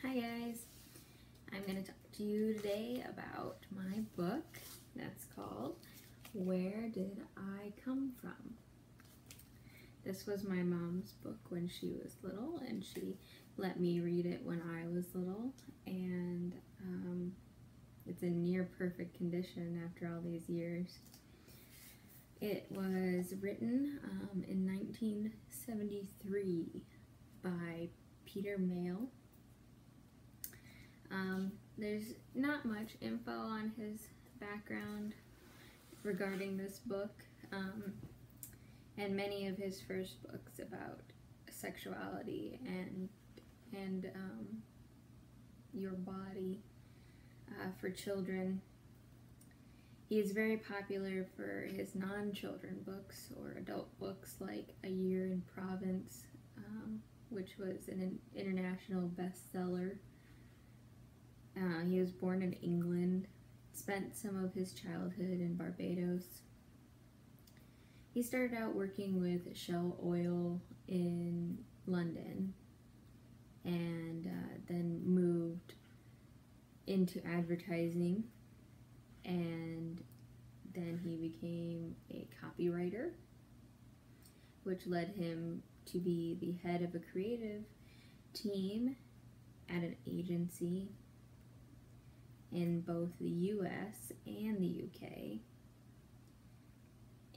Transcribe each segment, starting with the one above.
Hi guys, I'm going to talk to you today about my book that's called Where Did I Come From? This was my mom's book when she was little, and she let me read it when I was little, and it's in near perfect condition after all these years. It was written in 1973 by Peter Mayle. There's not much info on his background regarding this book, and many of his first books about sexuality and your body for children. He is very popular for his non-children books or adult books like A Year in Provence, which was an international bestseller. He was born in England, spent some of his childhood in Barbados. He started out working with Shell Oil in London and then moved into advertising, and then he became a copywriter, which led him to be the head of a creative team at an agency in both the US and the UK.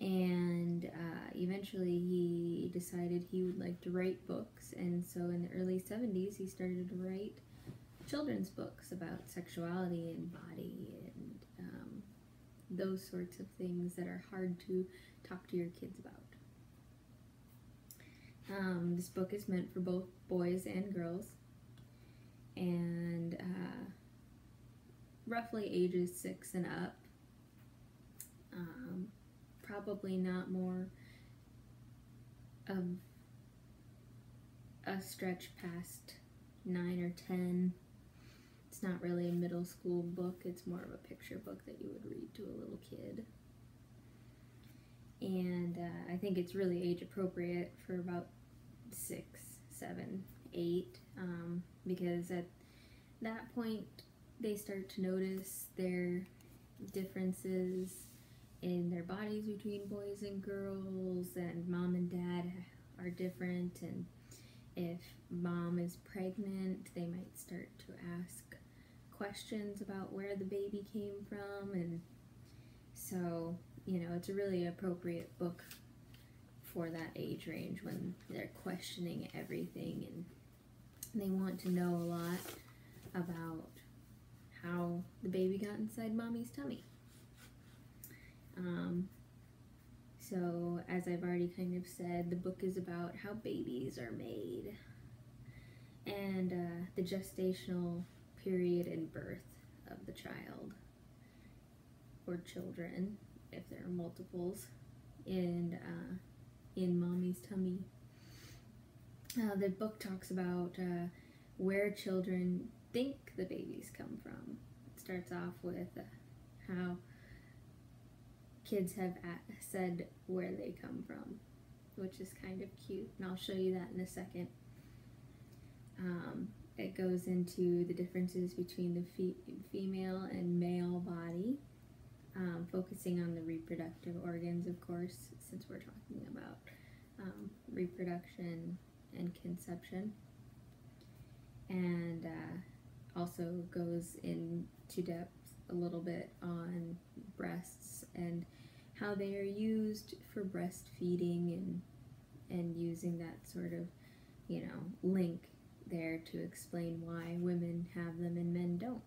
And eventually he decided he would like to write books, and so in the early 70s he started to write children's books about sexuality and body and those sorts of things that are hard to talk to your kids about. This book is meant for both boys and girls, and roughly ages 6 and up. Probably not more of a stretch past 9 or 10. It's not really a middle school book, it's more of a picture book that you would read to a little kid. And I think it's really age appropriate for about 6, 7, 8, because at that point they start to notice their differences in their bodies between boys and girls, and mom and dad are different, and if mom is pregnant they might start to ask questions about where the baby came from. And so, you know, it's a really appropriate book for that age range when they're questioning everything and they want to know a lot about how the baby got inside mommy's tummy. So as I've already kind of said, the book is about how babies are made and the gestational period and birth of the child or children, if there are multiples, in mommy's tummy. The book talks about where children think the babies come from. It starts off with how kids have said where they come from, which is kind of cute, and I'll show you that in a second. It goes into the differences between the female and male body, focusing on the reproductive organs, of course, since we're talking about reproduction and conception, and also goes into depth a little bit on breasts and how they are used for breastfeeding, and using that sort of, you know, link there to explain why women have them and men don't.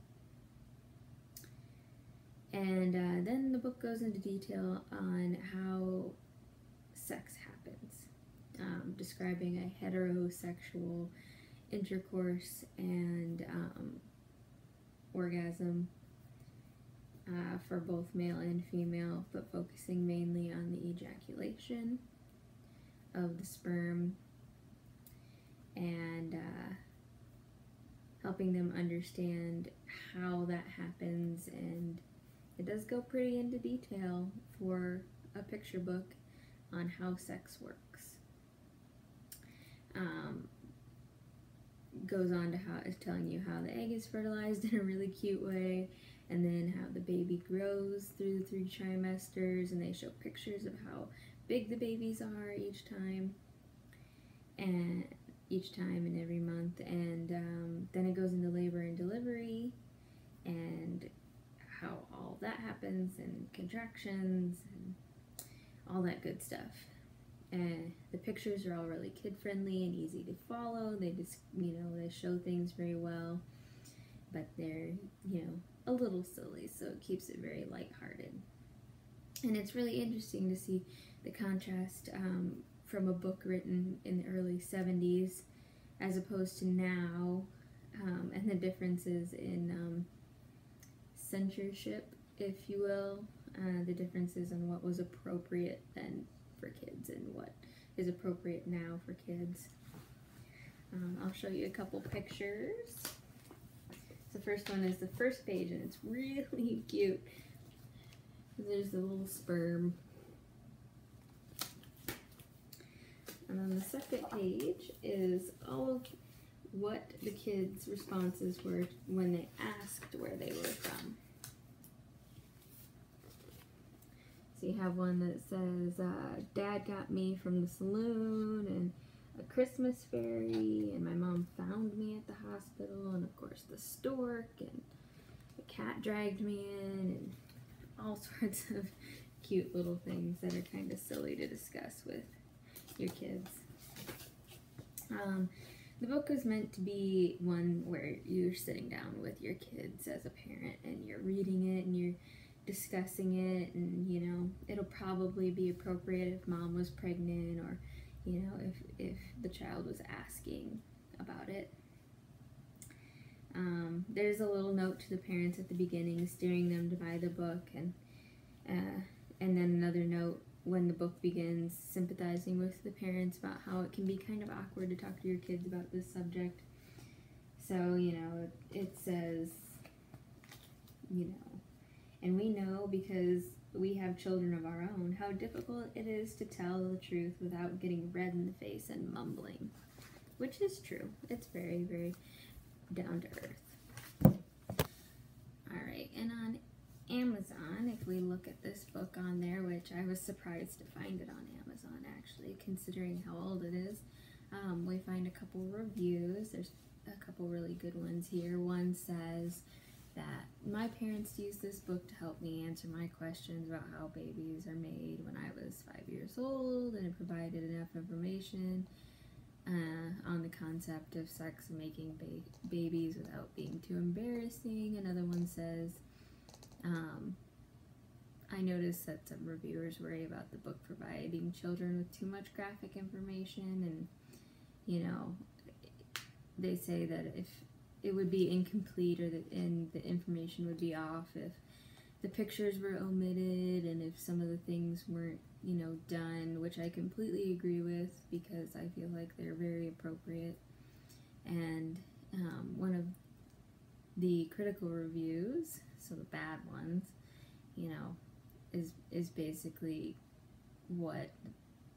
And then the book goes into detail on how sex happens, describing a heterosexual intercourse and orgasm for both male and female, but focusing mainly on the ejaculation of the sperm, and helping them understand how that happens. And it does go pretty into detail for a picture book on how sex works. goes on to how it's telling you how the egg is fertilized in a really cute way, and then how the baby grows through the 3 trimesters, and they show pictures of how big the babies are each time and every month, and then it goes into labor and delivery and how all that happens, and contractions and all that good stuff. And the pictures are all really kid-friendly and easy to follow. They just, they show things very well, but they're, a little silly, so it keeps it very lighthearted. And it's really interesting to see the contrast from a book written in the early 70s as opposed to now, and the differences in censorship, if you will, the differences in what was appropriate then for kids and what is appropriate now for kids. I'll show you a couple pictures. The first one is the first page, and it's really cute. There's the little sperm. And then the second page is all of what the kids' responses were when they asked where they were from. So you have one that says, Dad got me from the saloon, and a Christmas fairy, and my mom found me at the hospital, and of course the stork, and the cat dragged me in, and all sorts of cute little things that are kind of silly to discuss with your kids. The book was meant to be one where you're sitting down with your kids as a parent, and you're reading it, and you're discussing it, and it'll probably be appropriate if mom was pregnant, or if the child was asking about it. There's a little note to the parents at the beginning steering them to buy the book, and then another note when the book begins, sympathizing with the parents about how it can be kind of awkward to talk to your kids about this subject. So, it says, and we know because we have children of our own how difficult it is to tell the truth without getting red in the face and mumbling, which is true. It's very, very down to earth. Alright, and on Amazon, if we look at this book on there, which I was surprised to find it on Amazon actually, considering how old it is, we find a couple reviews. There's a couple really good ones here. One says that my parents used this book to help me answer my questions about how babies are made when I was 5 years old, and it provided enough information on the concept of sex and making babies without being too embarrassing. Another one says, I noticed that some reviewers worry about the book providing children with too much graphic information, and they say that if it would be incomplete, or that the information would be off if the pictures were omitted, and if some of the things weren't done, which I completely agree with because I feel like they're very appropriate. And one of the critical reviews, so the bad ones, is basically what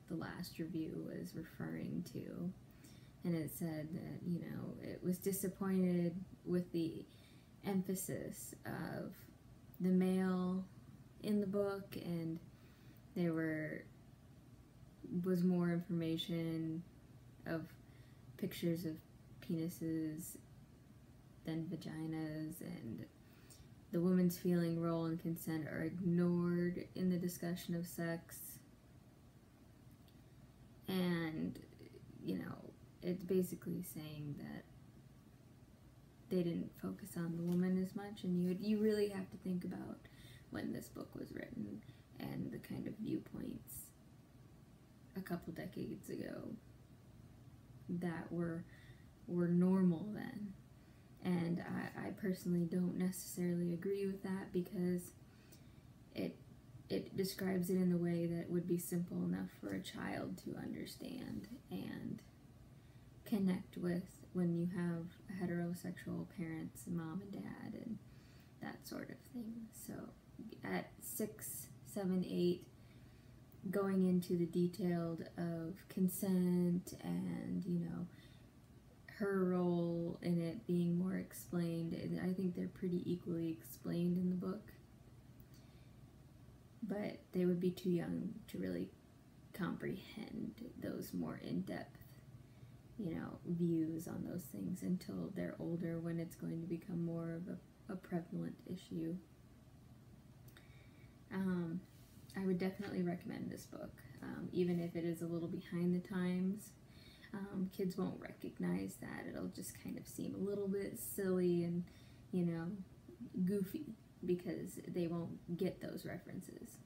the last review was referring to. And it said that, it was disappointed with the emphasis of the male in the book, and there was more information of pictures of penises than vaginas, and the woman's feeling, role, and consent are ignored in the discussion of sex. And, it's basically saying that they didn't focus on the woman as much, and you really have to think about when this book was written and the kind of viewpoints a couple decades ago that were normal then. And I personally don't necessarily agree with that, because it describes it in the way that would be simple enough for a child to understand and connect with when you have heterosexual parents, mom and dad, and that sort of thing. So at 6, 7, 8, going into the detailed of consent and, her role in it being more explained. And I think they're pretty equally explained in the book, but they would be too young to really comprehend those more in-depth, views on those things until they're older, when it's going to become more of a prevalent issue. I would definitely recommend this book, even if it is a little behind the times. Kids won't recognize that. It'll just kind of seem a little bit silly and, goofy, because they won't get those references.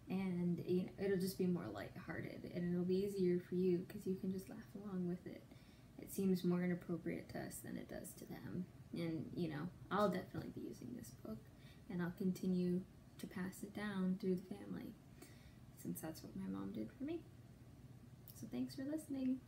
And it'll just be more lighthearted, and it'll be easier for you because you can just laugh along with it. It seems more inappropriate to us than it does to them. And, I'll definitely be using this book, and I'll continue to pass it down through the family, since that's what my mom did for me. So thanks for listening.